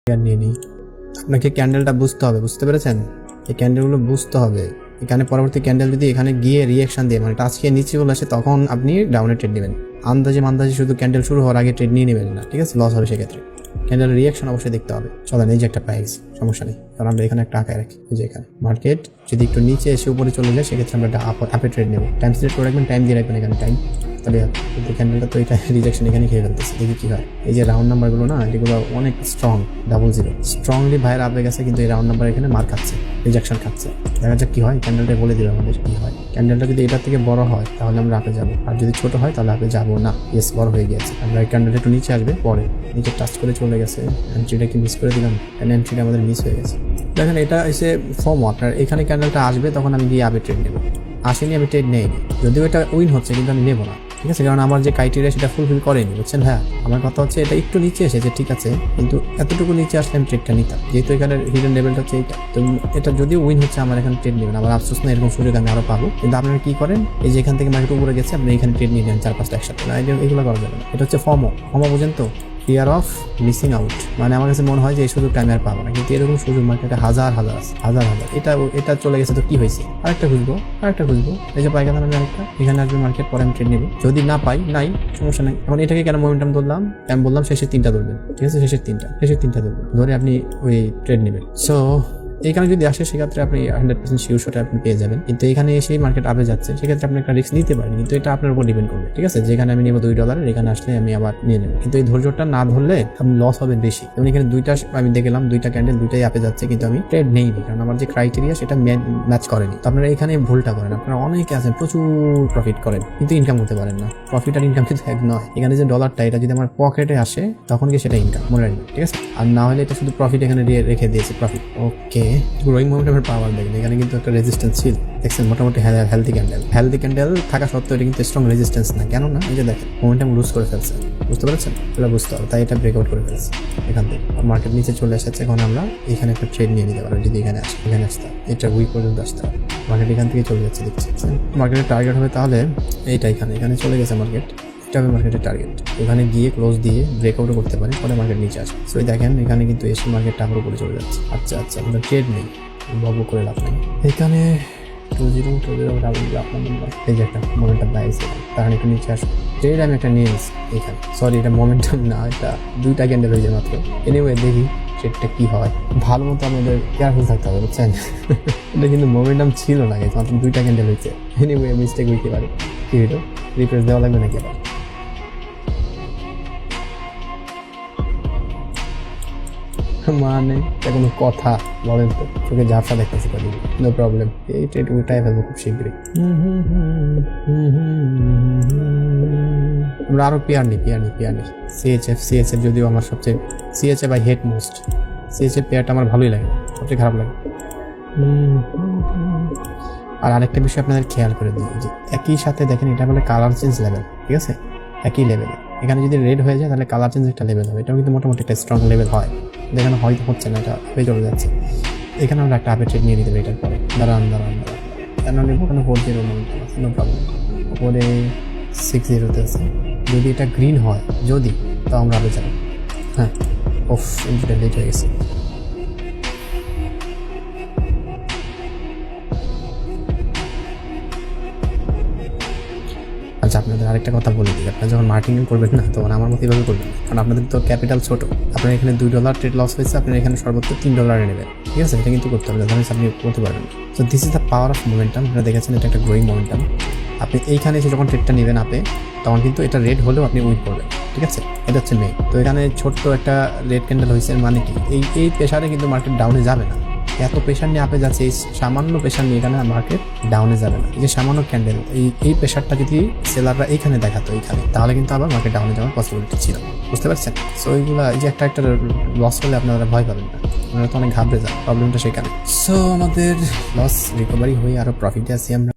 নিয়ে নিই। আপনাকে ক্যান্ডেলটা বুঝতে হবে, বুঝতে পেরেছেন? এই ক্যান্ডেলগুলো বুঝতে হবে। এখানে পরবর্তী ক্যান্ডেল যদি এখানে গিয়ে রিয়াকশন দিয়ে মানে টাচ খেয়ে নিচে চলে আসে, তখন আপনি ডাউনে ট্রেড নেবেন। আন্দাজে শুধু ক্যান্ডেল শুরু হওয়ার আগে ট্রেড নিয়ে নেবেন না, ঠিক আছে? লস হবে সেক্ষেত্রে। ক্যান্ডেলের রিয়াকশন অবশ্যই দেখতে হবে। চলেন, এই যে একটা প্রাইস, সমস্যা নেই, কারণ আমরা এখানে একটা আঁকায় রাখি। এই যে এখানে মার্কেট যদি একটু নিচে এসে উপরে চলে যায়, সেক্ষেত্রে আমরা আপে ট্রেড নেবো। টাইম সিলেক্ট করে রাখবেন, টাইম দিয়ে রাখবেন এখানে টাইম। তাহলে ক্যান্ডেলটা তো এটা রিজেকশন এখানে খেয়ে ফেলতেছে, দেখি কি হয়। এই যে রাউন্ড নাম্বারগুলো না, এগুলো অনেক স্ট্রং, 00 স্ট্রংলি ভাইয়ের আপে গেছে, কিন্তু এই রাউন্ড নাম্বার এখানে মার খাচ্ছে, রিজেকশন খাচ্ছে। দেখা যাক কি হয়। ক্যান্ডেলটা বলে দিবে আমাদের কি হয়। ক্যান্ডেলটা যদি এটার থেকে বড় হয় তাহলে আমরা আপে যাবো, আর যদি ছোট হয় তাহলে আপে যাবো না। ইয়েস, বড় হয়ে গিয়েছে। আমরা এই ক্যান্ডেলটা একটু নিচে আসবে, পরে নিচে টাচ করে চলে গেছে। এন্ট্রিটা কি মিস করে দিলাম? এন্ট্রিটা আমাদের মিস হয়ে গেছে। দেখেন, এটা এসে ফর্ম আপনার এখানে ক্যান্ডেলটা আসবে, তখন আমি গিয়ে আপে ট্রেড নেবো। আসেনি, আমি ট্রেড নেইনি। যদিও এটা উইন হচ্ছে, কিন্তু আমি নেবো না, ঠিক আছে? কারণ আমার যে ক্রাইটেরিয়া সেটা ফুলফিল করেনি, বুঝছেন? হ্যাঁ, আমার কথা হচ্ছে এটা একটু নিচে এসেছে, ঠিক আছে, কিন্তু এতটুকু নিচে আসলে আমি ট্রেডটা নিতাম, যেহেতু এখানে হিডেন লেভেলটা হচ্ছে এইটা। তো এটা যদিও উইন হচ্ছে, আমার এখানে ট্রেড নেবেন। আমার আফসোস না, এরকম সুযোগ আমি আরও পাবো। কিন্তু আপনারা কি করেন, এই যে এখান থেকে মার্কেট উপরে গেছে, আপনি এখানে ট্রেড নিয়ে নেন 4-5টা একসাথে। না, এগুলো করা যাবে না। এটা হচ্ছে ফর্মো বুঝেন তো? Fear of missing out. মানে আমার কাছে মনে হয় যে এই সুযোগটা আমি আর পাবো না, কিন্তু এরকম সুযোগ মার্কেটে হাজার আছে, হাজার। এটা চলে গেছে, তো কি হয়েছে? আরেকটা খুঁজবো। এই যে পাইকানা আমি আরেকটা, এখানে আসবে মার্কেট, পরে আমি ট্রেড নেবো। যদি না পাই, নাই, সমস্যা নাই। এখন এটাকে কেন মোমেন্টাম ধরলাম? আমি বললাম শেষের 3টা ধরবেন, ঠিক আছে? শেষের তিনটা ধরবেন, ধরে আপনি ওই ট্রেড নেবেন। সো এখানে যদি আসে, সেক্ষেত্রে আপনি 100% শিওর শটে আপনি পেয়ে যাবেন। কিন্তু এখানে এসেই মার্কেট আপে যাচ্ছে, সেক্ষেত্রে আপনি একটা রিস্ক নিতে পারেন, কিন্তু এটা আপনার উপর ডিপেন্ড করবে, ঠিক আছে? যেখানে আমি নেবো $2, এখানে আসলে আমি আবার নিয়ে নেব। কিন্তু এই ধৈর্যটা না ধরলে আপনি লস হবে বেশি। যেমন এখানে আমি দেখলাম 2টা ক্যান্ডেল, 2টাই আপে যাচ্ছে, কিন্তু আমি ট্রেড নেইনি, কারণ আমার যে ক্রাইটেরিয়া সেটা ম্যাচ করেনি। তো আপনারা এখানে ভুলটা করেন। আপনারা অনেকে আছেন প্রচুর প্রফিট করেন, কিন্তু ইনকাম করতে পারেন না। প্রফিট আর ইনকাম কিন্তু এক নয়। এখানে যে ডলারটা, এটা যদি আমার পকেটে আসে, তখন কি সেটা ইনকাম, মনে রাখবেন, ঠিক আছে? আর না হলে এটা শুধু প্রফিট এখানে রেখে দিয়েছে, প্রফিট। ওকে, গ্রোয়িং মোমেন্টামের পাওয়ার দেখেন, এখানে কিন্তু একটা রেজিস্ট্যান্স ছিল, দেখছেন? মোটামুটি হেলদি ক্যান্ডেল থাকা সত্ত্বেও এটা কিন্তু স্ট্রং রেজিস্ট্যান্স না। কেন না? এই যে দেখেন, মোমেন্টাম লুজ করে ফেলছে, বুঝতে পারছেন? এটা বুঝতে হবে, তাই এটা ব্রেকআউট করে ফেলছে এখান থেকে। মার্কেট নিচে চলে এসেছে, এখন আমরা এখানে একটা ট্রেড নিয়ে নিতে পারবো। যদি এখানে আসতে এটা উইক পর্যন্ত আসতে হবে, মার্কেট এখান থেকে চলে যাচ্ছে, দেখছেন? মার্কেটের টার্গেট হবে তাহলে এইটা, এখানে চলে গেছে মার্কেট। এটা হবে মার্কেটের টার্গেট। ওখানে গিয়ে ক্লোজ দিয়ে ব্রেকআউটও করতে পারে, পরে মার্কেট নিচে আসে। সো দেখেন, এখানে কিন্তু এসে মার্কেটটা আবার উপরে চলে যাচ্ছে। আচ্ছা, আমরা ট্রেড নেই, বাবু করে লাভ নেই। এখানে 20 আপনার নাম্বার, এই যে একটা মোমেন্টাম দাঁড়িয়েছে, তার একটু নিচে আসবে। ট্রেড আমি একটা নিয়ে নিচ্ছি এখানে। সরি, এটা মোমেন্টাম না, এটা 2টা ক্যান্ডেল হয়েছে মাত্র। এনিওয়ে, দেখি ট্রেডটা কি হয়। ভালো মতো আমাদের কেয়ারফুল থাকতে হবে, বুঝছেন? এটা কিন্তু মোমেন্টাম ছিল না, মাত্র 2টা ক্যান্ডেল হয়েছে। এনিওয়ে, মিস্টেক হইতে পারে। কি হইলো? রিপ্লেস দেওয়া লাগবে নাকি আবার? মানে কোনো কথা বলেন তো? তোকে ঝাপসা দেখতেছি, নো প্রবলেম। এই ট্রেড উল্টায় ফেলবো খুব শীঘ্রই। আমরা আরো পেয়ার নিই। সিএচএফ যদিও আমার সবচেয়ে, CHF I hate most. CHF পেয়ারটা আমার ভালোই লাগে, সবচেয়ে খারাপ লাগে। আর আরেকটা বিষয় আপনাদের খেয়াল করে দিই, যে একই সাথে দেখেন, এটা বলে কালার চেঞ্জ লেভেল, ঠিক আছে? একই লেভেলে এখানে যদি রেড হয়ে যায়, তাহলে কালার চেঞ্জ একটা লেভেল হবে। এটাও কিন্তু মোটামুটি একটা স্ট্রং লেভেল হয়। যেখানে হচ্ছে না, এটা হয়ে চলে যাচ্ছে। এখানে আমরা একটা আপে ট্রেড নিয়ে নিতে পারি এটার পরে। দাঁড়ান, কেন নেবো? কেন 40 মোমেন্টাম আছে, নো প্রবলেম। ওপরে 60-তে আছে। যদি এটা গ্রিন হয়, তাও আমরা আপে যাবো। হ্যাঁ, এন্ট্রিটা লেট হয়ে গেছে। আচ্ছা, আপনাদের আরেকটা কথা বলে দিই, আপনারা যখন মার্কেটিং করবেন না, তখন আমার মতো এইভাবে করবেন, কারণ আপনাদের তো ক্যাপিটাল ছোট। আপনার এখানে $2 ট্রেড লস হয়েছে, আপনার এখানে সর্বোচ্চ $3 নেবেন, ঠিক আছে? এটা কিন্তু করতে হবে, জানেন আপনি করতে পারবেন। So this is the power of momentum. আপনারা দেখেছেন, এটা একটা গ্রোয়িং মোমেন্টাম। আপনি এইখানে এসে যখন ট্রেডটা নেবেন আপে, তখন কিন্তু এটা রেড হলেও আপনি উইন করবেন, ঠিক আছে? এটা হচ্ছে মেইন। তো এখানে ছোট্ট একটা রেড ক্যান্ডেল হয়েছে, মানে কি এই প্রেশারে কিন্তু মার্কেট ডাউনে যাবে না। এত প্রেশার নিয়ে আপে যাচ্ছে, এই সামান্য প্রেশার নিয়ে এখানে মার্কেট ডাউনে যাবে না। এই যে সামান্য ক্যান্ডেল, এই প্রেশারটা যদি সেলাররা এইখানে দেখাতো, তাহলে কিন্তু আবার মার্কেট ডাউনে যাওয়ার পসিবিলিটি ছিল, বুঝতে পারছেন? সো এইগুলা, এই যে একটা লস হলে আপনারা ভয় পাবেন না, আপনারা তো অনেক ঘাবড়ে যান, প্রবলেমটা সেখানে। সো আমাদের লস রিকভারি হয়ে আরো প্রফিটে আছি আমরা।